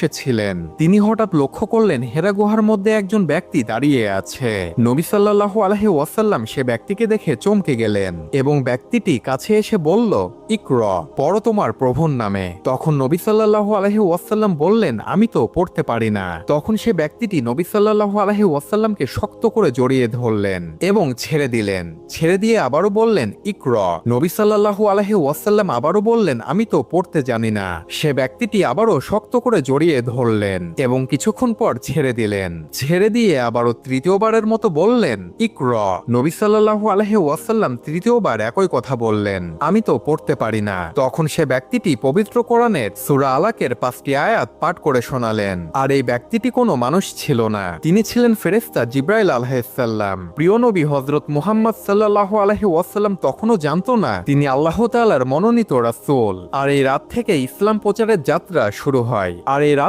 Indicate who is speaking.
Speaker 1: বসেছিলেন। তিনি হঠাৎ লক্ষ্য করলেন হেরা গুহার মধ্যে একজন ব্যক্তি দাঁড়িয়ে আছে। নবী সাল্লাল্লাহু আলাইহি ওয়াসাল্লাম সে ব্যক্তিকে দেখে চমকে গেলেন এবং ব্যক্তিটি কাছে এসে বলল, ইকরা, পড়ো তোমার প্রভুর নামে। তখন নবী সাল্লাল্লাহু আলাইহি ওয়াসাল্লাম বললেন, আমি তো পড়তে পারি না। তখন সে ব্যক্তিটি নবী সাল্লাল্লাহু আলাইহি ওয়াসাল্লামকে শক্ত করে জড়িয়ে ধরলেন এবং ছেড়ে দিলেন। ছেড়ে দিয়ে আবারও বললেন, ইকরা। নবী সাল্লাল্লাহু আলাইহি ওয়াসাল্লাম আবারও বললেন, আমি তো পড়তে জানি না। সে ব্যক্তিটি আবারও শক্ত করে জড়িয়ে ধরলেন এবং কিছুক্ষণ পর ছেড়ে দিলেন। ছেড়ে দিয়ে আবারও তৃতীয়বারের মতো বললেন, ইকরা। নবী সাল্লাল্লাহু আলাইহি ওয়াসাল্লাম তৃতীয়বার একই কথা বললেন, আমি তো পড়তে পারি না। তখন সে ব্যক্তিটি পবিত্র কোরআনের সূরা আলাকের 5টি আয়াত পাঠ করে শোনালেন। আর এই ব্যক্তিটি কোনো মানুষ ছিল না, তিনি ছিলেন ফেরেশতা জিবরাইল আলাইহিস সালাম। প্রিয় নবী হযরত মুহাম্মদ সাল্লাল্লাহু আলাইহি ওয়াসাল্লাম তখনও জানতো না তিনি আল্লাহ তাআলার মনোনীত রাসূল। আর এই রাত থেকে ইসলাম প্রচারের যাত্রা শুরু হয়। আর এই রাত